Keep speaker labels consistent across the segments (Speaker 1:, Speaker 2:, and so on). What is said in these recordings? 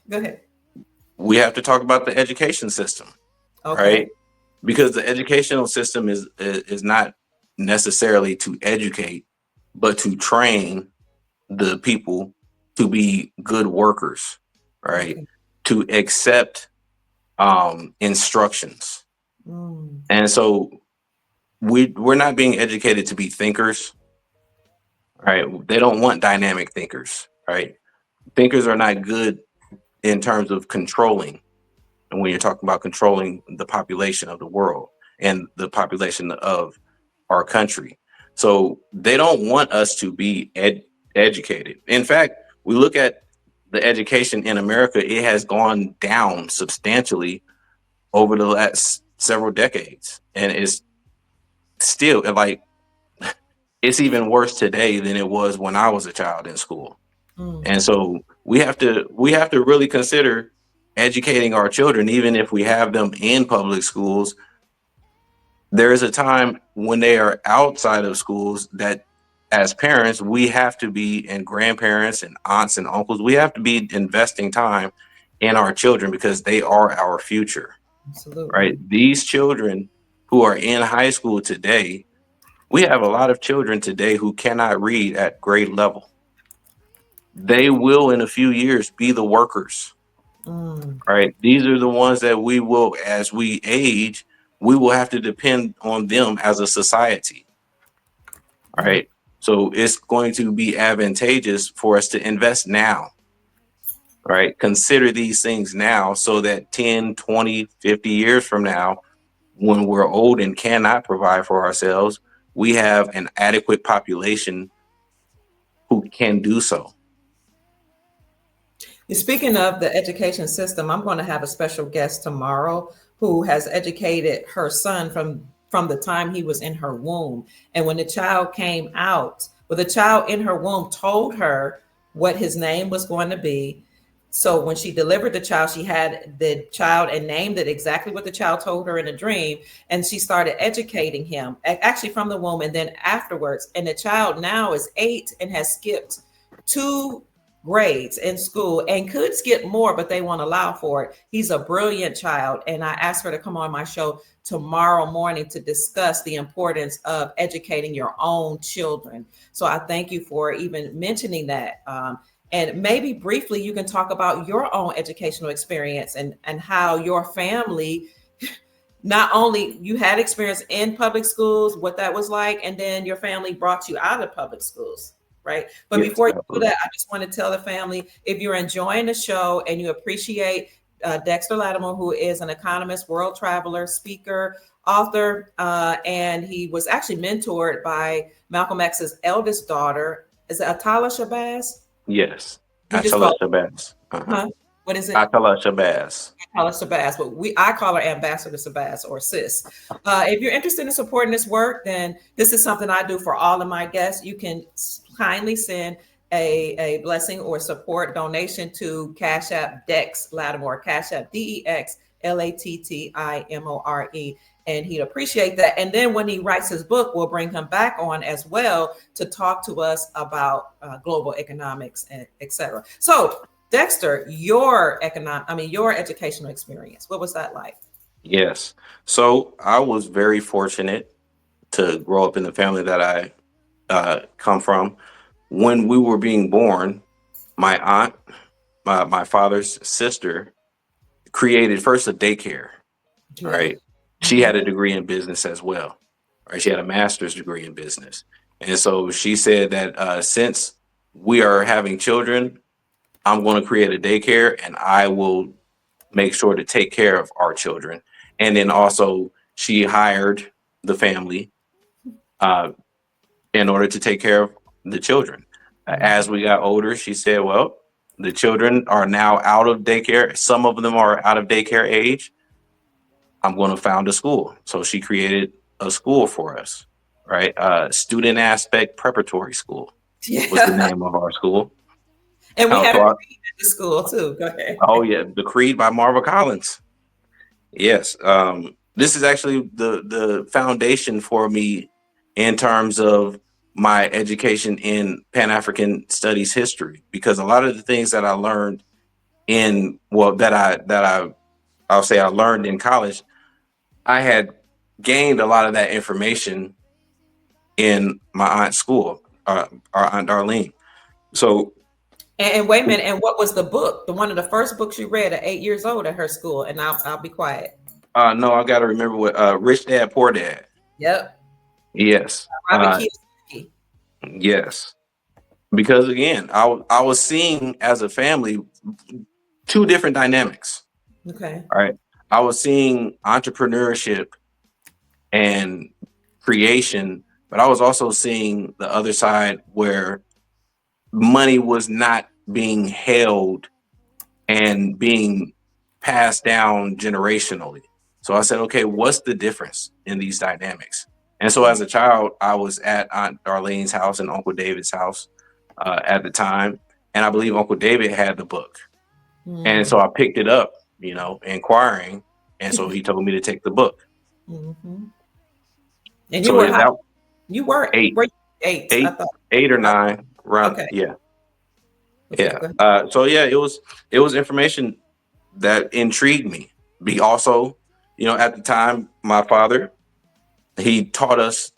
Speaker 1: Go ahead.
Speaker 2: We have to talk about the education system,
Speaker 1: Okay.
Speaker 2: right? Because the educational system is not necessarily to educate, but to train the people to be good workers, right?
Speaker 1: Okay.
Speaker 2: To accept instructions.
Speaker 1: Mm.
Speaker 2: And so we're not being educated to be thinkers, right? They don't want dynamic thinkers, right? Thinkers are not good in terms of controlling. And when you're talking about controlling the population of the world and the population of our country. So they don't want us to be educated. In fact, we look at the education in America, it has gone down substantially over the last several decades. And it's still like, it's even worse today than it was when I was a child in school.
Speaker 1: Mm.
Speaker 2: And so we have to really consider educating our children, even if we have them in public schools. There is a time when they are outside of schools that, as parents, we have to be, and grandparents and aunts and uncles, we have to be investing time in our children because they are our future, right?
Speaker 1: Absolutely.
Speaker 2: These children who are in high school today, we have a lot of children today who cannot read at grade level. They will, in a few years, be the workers,
Speaker 1: Mm.
Speaker 2: right? These are the ones that we will, as we age, we will have to depend on them as a society,
Speaker 1: Yeah.
Speaker 2: right? So it's going to be advantageous for us to invest now, right? Consider these things now so that 10, 20, 50 years from now, when we're old and cannot provide for ourselves, we have an adequate population who can do so.
Speaker 1: Speaking of the education system, I'm going to have a special guest tomorrow who has educated her son from the time he was in her womb. And when the child came out, well, the child in her womb told her what his name was going to be. So when she delivered the child, she had the child and named it exactly what the child told her in a dream. And she started educating him actually from the womb and then afterwards. And the child now is 8 and has skipped 2 grades in school and could skip more, but they won't allow for it. He's a brilliant child. And I asked her to come on my show tomorrow morning to discuss the importance of educating your own children. So I thank you for even mentioning that. And maybe briefly, you can talk about your own educational experience and how your family, not only you had experience in public schools, what that was like, and then your family brought you out of public schools, right? But
Speaker 2: Yes,
Speaker 1: before you do
Speaker 2: absolutely.
Speaker 1: that, I just want to tell the family if you're enjoying the show and you appreciate Dexter Lattimore, who is an economist, world traveler, speaker, author, and he was actually mentored by Malcolm X's eldest daughter. Is it Atala Shabazz?
Speaker 2: Yes.
Speaker 1: We just call
Speaker 2: Atala Shabazz. Uh-huh.
Speaker 1: huh? What is it?
Speaker 2: Atala Shabazz.
Speaker 1: Call her Shabazz, but I call her Ambassador Shabazz or Sis. If you're interested in supporting this work, then this is something I do for all of my guests. You can kindly send a blessing or support donation to Cash App Dex Lattimore, Cash App DEXLATTIMORE. And he'd appreciate that. And then when he writes his book, we'll bring him back on as well to talk to us about global economics and et cetera. So Dexter, your educational experience, what was that like?
Speaker 2: Yes. So I was very fortunate to grow up in the family that I come from. When we were being born, my aunt, my father's sister, created first a daycare.
Speaker 1: Yeah.
Speaker 2: Right. She
Speaker 1: Mm-hmm.
Speaker 2: had a degree in business as well. Right. She had a master's degree in business, and so she said that since we are having children, I'm going to create a daycare, and I will make sure to take care of our children. And then also, she hired the family uh, in order to take care of the children.
Speaker 1: Mm-hmm.
Speaker 2: As we got older, she said, well, the children are now out of daycare. Some of them are out of daycare age. I'm going to found a school. So she created a school for us, right? Student Aspect Preparatory School was the
Speaker 1: Yeah.
Speaker 2: name of our school.
Speaker 1: And we had
Speaker 2: So
Speaker 1: a
Speaker 2: I,
Speaker 1: creed at the school too. Go ahead.
Speaker 2: oh yeah, The Creed by Marva Collins. Yes. This is actually the foundation for me in terms of my education in Pan African Studies history, because a lot of the things that I learned in, well, I'll say I learned in college. I had gained a lot of that information in my aunt's school, our aunt Darlene. So
Speaker 1: And wait a minute. And what was the book? The one of the first books you read at 8 years old at her school? And I'll be quiet.
Speaker 2: no, I got to remember what Rich Dad Poor Dad.
Speaker 1: Yep.
Speaker 2: Yes,
Speaker 1: Robert Kiyosaki.
Speaker 2: yes. Because again, I was seeing as a family two different dynamics.
Speaker 1: Okay.
Speaker 2: All right, I was seeing entrepreneurship and creation, but I was also seeing the other side where money was not being held and being passed down generationally. So I said, okay, what's the difference in these dynamics? And so as a child, I was at Aunt Darlene's house and Uncle David's house at the time. And I believe Uncle David had the book. And so I picked it up, inquiring. And so he told me to take the book.
Speaker 1: Mm-hmm. And you
Speaker 2: So
Speaker 1: were
Speaker 2: that
Speaker 1: you were
Speaker 2: eight,
Speaker 1: were you eight? I
Speaker 2: eight,
Speaker 1: thought.
Speaker 2: 8 or 9, around,
Speaker 1: Okay.
Speaker 2: yeah.
Speaker 1: Okay.
Speaker 2: Yeah.
Speaker 1: Go ahead.
Speaker 2: So yeah, it was information that intrigued me. Be also, at the time, my father, he taught us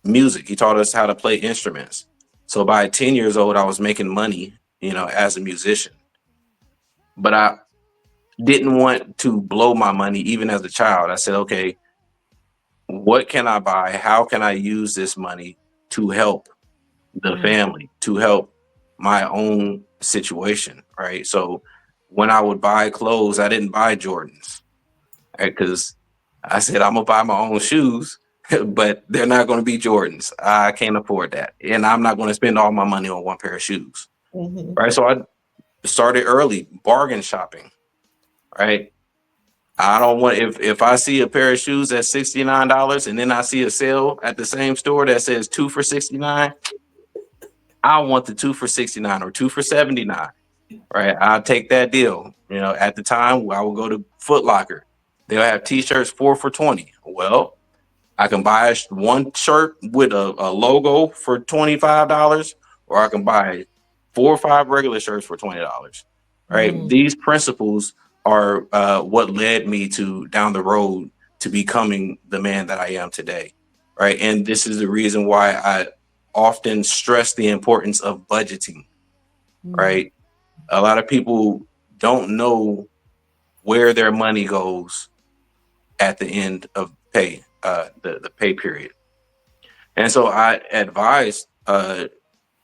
Speaker 2: music. He taught us how to play instruments. So by 10 years old, I was making money, as a musician. But I didn't want to blow my money even as a child. I said, okay, what can I buy? How can I use this money to help the family, to help my own situation, right? So when I would buy clothes, I didn't buy Jordans, right? Because I said I'm gonna buy my own shoes, but they're not gonna be Jordans. I can't afford that, and I'm not gonna spend all my money on one pair of shoes,
Speaker 1: Mm-hmm.
Speaker 2: right? So I started early, bargain shopping, right? I don't want, if I see a pair of shoes at $69 and then I see a sale at the same store that says two for 69, I want the two for 69 or two for 79, right? I'll take that deal. At the time, I would go to Foot Locker. They'll have t-shirts 4 for 20. Well, I can buy one shirt with a logo for $25, or I can buy 4 or 5 regular shirts for $20, right? These principles are what led me to down the road to becoming the man that I am today, right? And this is the reason why I often stress the importance of budgeting, right? A lot of people don't know where their money goes at the end of pay, the pay period. And so I advise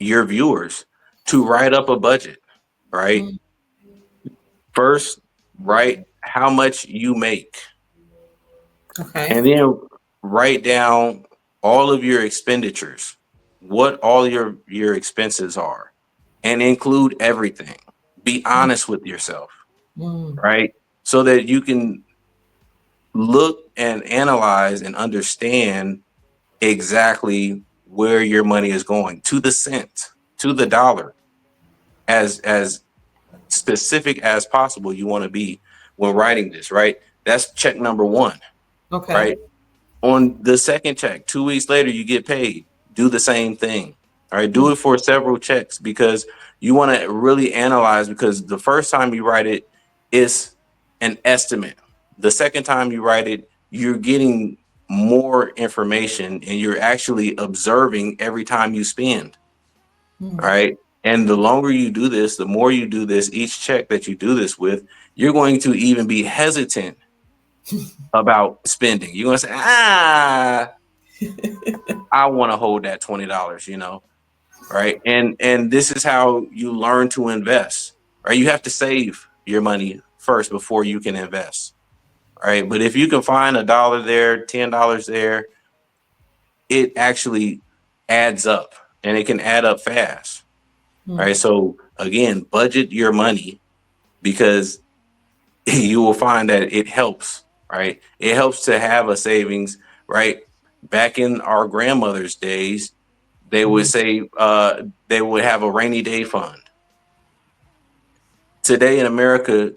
Speaker 2: your viewers to write up a budget, right? First, write how much you make,
Speaker 1: Okay.
Speaker 2: and then write down all of your expenditures, what all your expenses are, and include everything. Be honest with yourself, right? So that you can look and analyze and understand exactly where your money is going, to the cent, to the dollar, as specific as possible you want to be when writing this, right? That's check number one,
Speaker 1: Okay.
Speaker 2: right? On the second check, 2 weeks later, you get paid. Do the same thing. All right. Do it for several checks, because you want to really analyze, because the first time you write it, it's an estimate. The second time you write it, you're getting more information and you're actually observing every time you spend. All right. And the longer you do this, the more you do this, each check that you do this with, you're going to even be hesitant about spending. You're going to say, I want to hold that $20, right? And this is how you learn to invest, right? You have to save your money first before you can invest, right? But if you can find $1 there, $10 there, it actually adds up, and it can add up fast, right? So again, budget your money, because you will find that it helps, right? It helps to have a savings, right? Back in our grandmother's days, they would say they would have a rainy day fund. Today in America,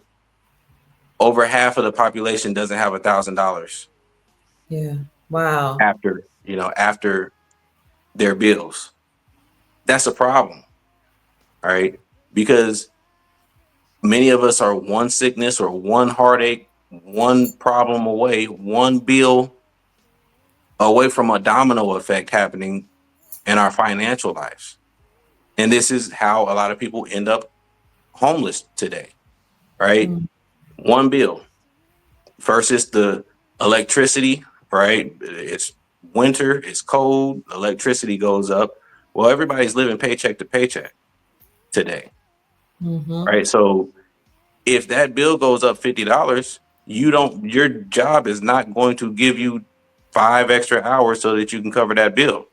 Speaker 2: over half of the population doesn't have $1,000
Speaker 1: Yeah. Wow.
Speaker 2: after their bills. That's a problem, right? Because Many of us are one sickness or one heartache, one problem away, one bill away from a domino effect happening in our financial lives. And this is how a lot of people end up homeless today, right?
Speaker 1: Mm,
Speaker 2: One bill. First is the electricity, right? It's winter, it's cold, electricity goes up. Well, everybody's living paycheck to paycheck today,
Speaker 1: mm-hmm.
Speaker 2: right? So if that bill goes up $50, your job is not going to give you 5 extra hours so that you can cover that bill.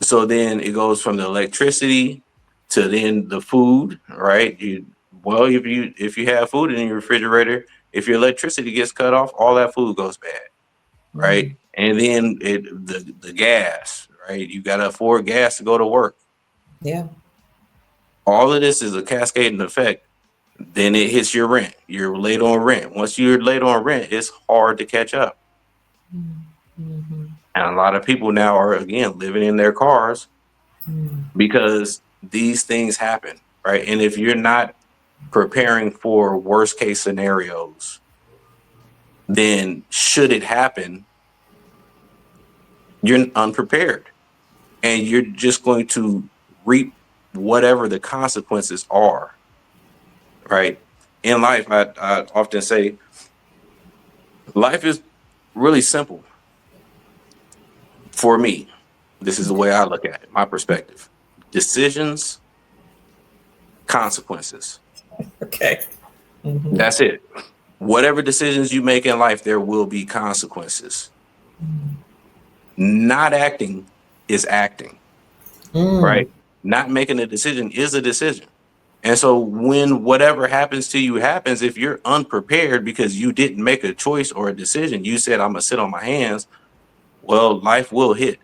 Speaker 2: So then it goes from the electricity to then the food, right? If you have food in your refrigerator, if your electricity gets cut off, all that food goes bad, right?
Speaker 1: Mm,
Speaker 2: And then the gas, right? You got to afford gas to go to work.
Speaker 1: yeah.
Speaker 2: All of this is a cascading effect. Then it hits your rent. You're late on rent. Once you're late on rent, it's hard to catch up.
Speaker 1: Mm-hmm.
Speaker 2: And a lot of people now are again living in their cars
Speaker 1: Mm,
Speaker 2: because these things happen, right? And if you're not preparing for worst case scenarios, then should it happen, you're unprepared and you're just going to reap whatever the consequences are, right? In life, I often say life is really simple for me. This is the way I look at it, my perspective. Decisions, consequences.
Speaker 1: okay. Mm-hmm.
Speaker 2: That's it. Whatever decisions you make in life, there will be consequences. Not acting is acting,
Speaker 1: Mm,
Speaker 2: right? Not making a decision is a decision. And so when whatever happens to you happens, if you're unprepared because you didn't make a choice or a decision, you said, I'm going to sit on my hands, well, life will hit,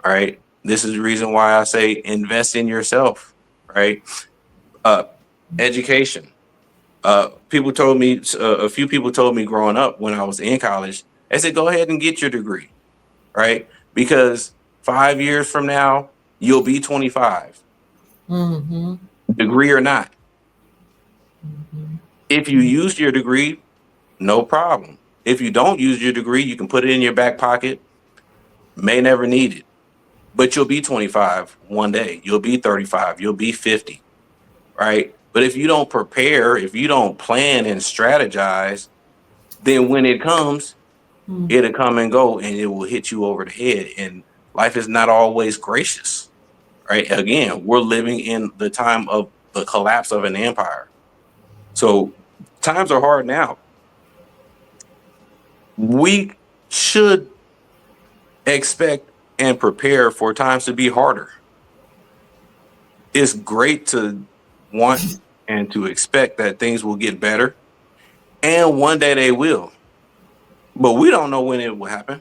Speaker 2: right? This is the reason why I say invest in yourself, right? Uh, Education. A few people told me growing up when I was in college, they said, go ahead and get your degree, right? Because 5 years from now, you'll be 25,
Speaker 1: mm-hmm.
Speaker 2: degree or not.
Speaker 1: Mm-hmm.
Speaker 2: If you use your degree, no problem. If you don't use your degree, you can put it in your back pocket, may never need it, but you'll be 25 one day, you'll be 35, you'll be 50, right? But if you don't prepare, if you don't plan and strategize, then when it comes,
Speaker 1: Mm,
Speaker 2: it'll come and go and it will hit you over the head. And life is not always gracious, right? Again, we're living in the time of the collapse of an empire. So times are hard now. We should expect and prepare for times to be harder. It's great to want and to expect that things will get better, and one day they will. But we don't know when it will happen.